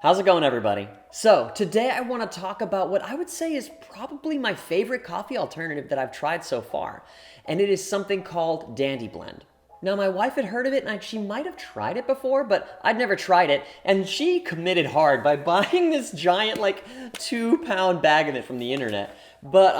How's it going, everybody? So, today I want to talk about what I would say is probably my favorite coffee alternative that I've tried so far, and it is something called Dandy Blend. Now, my wife had heard of it, and she might have tried it before, but I'd never tried it, and she committed hard by buying this giant, 2-pound bag of it from the internet. But,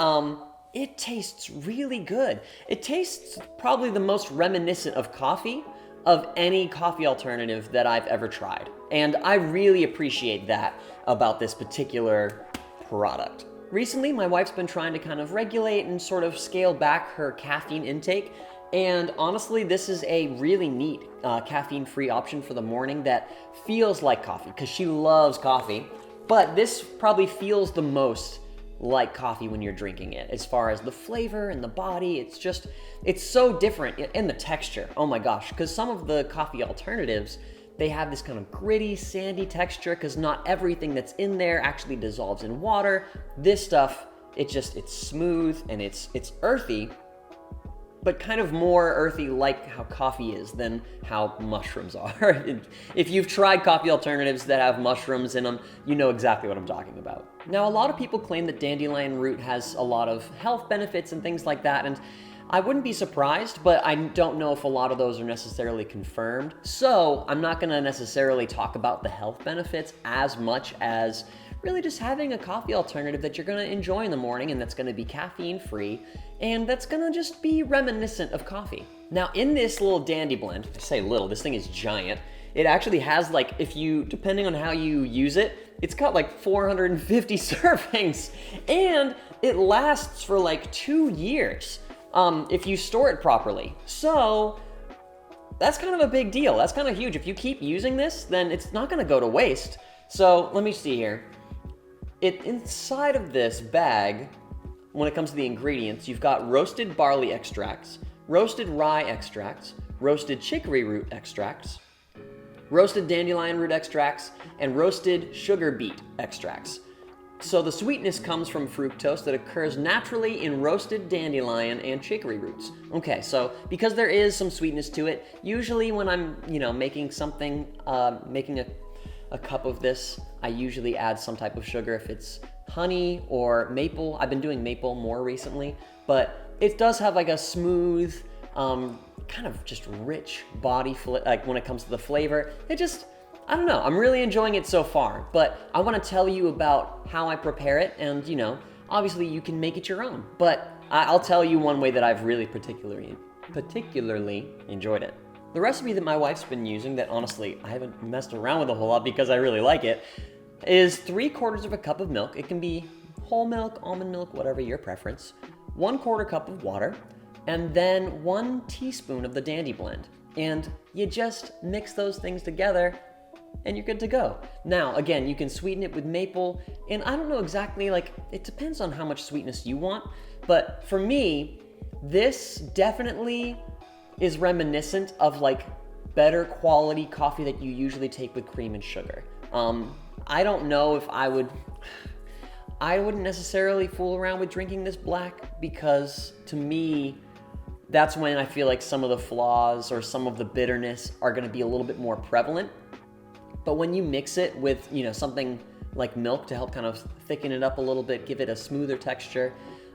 it tastes really good. It tastes probably the most reminiscent of coffee of any coffee alternative that I've ever tried. And I really appreciate that about this particular product. Recently, my wife's been trying to kind of regulate and sort of scale back her caffeine intake. And honestly, this is a really neat caffeine-free option for the morning that feels like coffee, because she loves coffee. But this probably feels the most like coffee when you're drinking it, as far as the flavor and the body. It's so different in the texture. Oh my gosh, because some of the coffee alternatives, they have this kind of gritty, sandy texture because not everything that's in there actually dissolves in water. This stuff, it's smooth and it's earthy, but kind of more earthy like how coffee is than how mushrooms are. If you've tried coffee alternatives that have mushrooms in them, you know exactly what I'm talking about. Now, a lot of people claim that dandelion root has a lot of health benefits and things like that, and I wouldn't be surprised, but I don't know if a lot of those are necessarily confirmed. So I'm not gonna necessarily talk about the health benefits as much as really just having a coffee alternative that you're gonna enjoy in the morning and that's gonna be caffeine free and that's gonna just be reminiscent of coffee. Now, in this little Dandy Blend, I say little, this thing is giant. It actually has depending on how you use it, it's got 450 servings and it lasts for 2 years. If you store it properly. So that's kind of a big deal. That's kind of huge. If you keep using this, then it's not going to go to waste. So let me see here. Inside of this bag, when it comes to the ingredients, you've got roasted barley extracts, roasted rye extracts, roasted chicory root extracts, roasted dandelion root extracts, and roasted sugar beet extracts. So the sweetness comes from fructose that occurs naturally in roasted dandelion and chicory roots. Okay, so because there is some sweetness to it, usually when I'm, making something, making a cup of this, I usually add some type of sugar. If it's honey or maple, I've been doing maple more recently, but it does have a smooth, kind of just rich body, when it comes to the flavor. I don't know, I'm really enjoying it so far, but I want to tell you about how I prepare it, and obviously you can make it your own, but I'll tell you one way that I've really particularly enjoyed it. The recipe that my wife's been using, that honestly I haven't messed around with a whole lot because I really like it, is 3/4 of a cup of milk. It can be whole milk, almond milk, whatever your preference, 1/4 cup of water, and then 1 teaspoon of the Dandy Blend. And you just mix those things together and you're good to go. Now, again, you can sweeten it with maple, and I don't know exactly, it depends on how much sweetness you want, but for me, this definitely is reminiscent of better quality coffee that you usually take with cream and sugar. I don't know if I wouldn't necessarily fool around with drinking this black, because to me, that's when I feel like some of the flaws or some of the bitterness are gonna be a little bit more prevalent. But when you mix it with, something like milk to help kind of thicken it up a little bit, give it a smoother texture,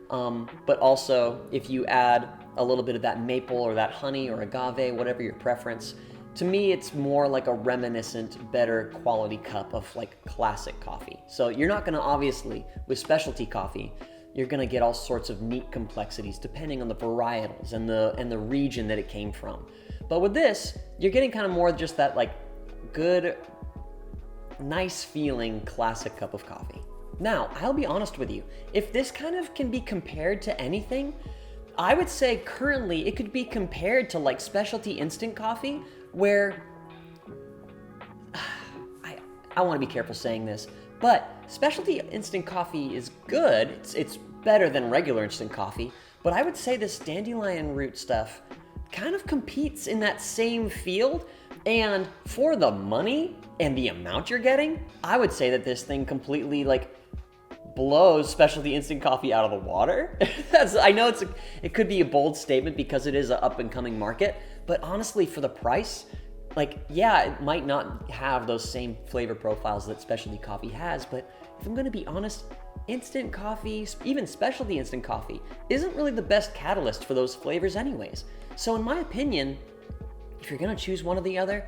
but also if you add a little bit of that maple or that honey or agave, whatever your preference, to me it's more like a reminiscent, better quality cup of classic coffee. So you're not gonna, obviously, with specialty coffee, you're gonna get all sorts of neat complexities depending on the varietals and the region that it came from. But with this, you're getting kind of more just that good, nice feeling classic cup of coffee. Now, I'll be honest with you, if this kind of can be compared to anything, I would say currently it could be compared to specialty instant coffee, where I want to be careful saying this, but specialty instant coffee is good. It's better than regular instant coffee, but I would say this dandelion root stuff kind of competes in that same field. And for the money and the amount you're getting, I would say that this thing completely blows specialty instant coffee out of the water. I know it could be a bold statement because it is an up and coming market, but honestly, for the price, like, yeah, it might not have those same flavor profiles that specialty coffee has, but if I'm gonna be honest, instant coffee, even specialty instant coffee, isn't really the best catalyst for those flavors anyways. So in my opinion, if you're gonna choose one or the other,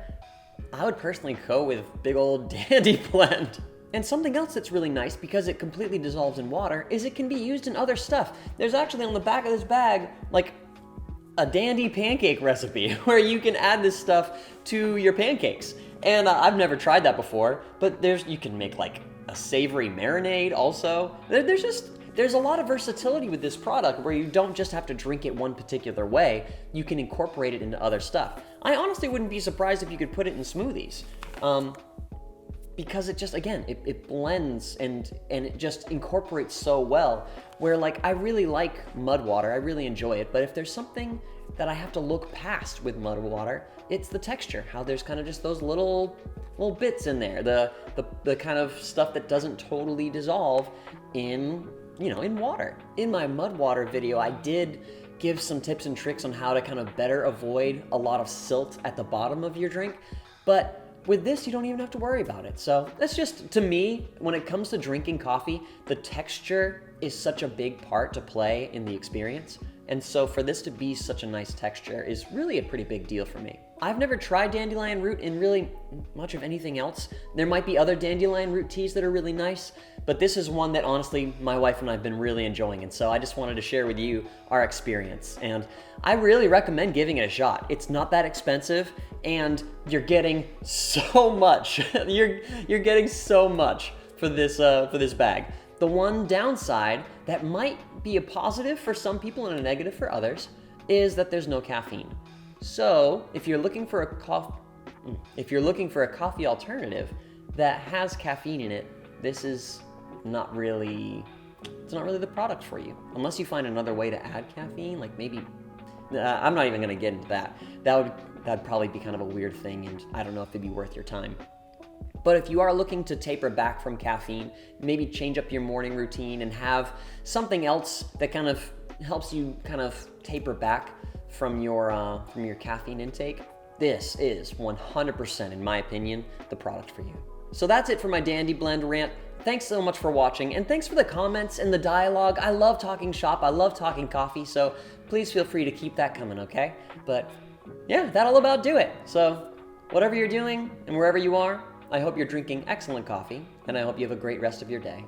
I would personally go with big old Dandy Blend. And something else that's really nice, because it completely dissolves in water, is it can be used in other stuff. There's actually on the back of this bag, like, a dandy pancake recipe where you can add this stuff to your pancakes. And I've never tried that before, but you can make like a savory marinade also. There's a lot of versatility with this product where you don't just have to drink it one particular way, you can incorporate it into other stuff. I honestly wouldn't be surprised if you could put it in smoothies. Because it just, again, it blends and it just incorporates so well, where like I really like mud water, I really enjoy it, but if there's something that I have to look past with mud water, it's the texture, how there's kind of just those little bits in there, the kind of stuff that doesn't totally dissolve in water. In my mud water video, I did give some tips and tricks on how to kind of better avoid a lot of silt at the bottom of your drink, but with this, you don't even have to worry about it. So that's just, to me, when it comes to drinking coffee, the texture is such a big part to play in the experience. And so for this to be such a nice texture is really a pretty big deal for me. I've never tried dandelion root in really much of anything else. There might be other dandelion root teas that are really nice, but this is one that honestly my wife and I have been really enjoying, and so I just wanted to share with you our experience. And I really recommend giving it a shot. It's not that expensive, and you're getting so much. you're getting so much for this bag. The one downside that might be a positive for some people and a negative for others is that there's no caffeine. So if you're looking for a coffee alternative that has caffeine in it, this is not really the product for you. Unless you find another way to add caffeine, like maybe I'm not even going to get into that. That'd probably be kind of a weird thing, and I don't know if it'd be worth your time. But if you are looking to taper back from caffeine, maybe change up your morning routine and have something else that kind of helps you kind of taper back from your caffeine intake, this is 100%, in my opinion, the product for you. So that's it for my Dandy Blend rant. Thanks so much for watching, and thanks for the comments and the dialogue. I love talking shop, I love talking coffee, so please feel free to keep that coming, okay? But yeah, that'll about do it. So whatever you're doing and wherever you are, I hope you're drinking excellent coffee, and I hope you have a great rest of your day.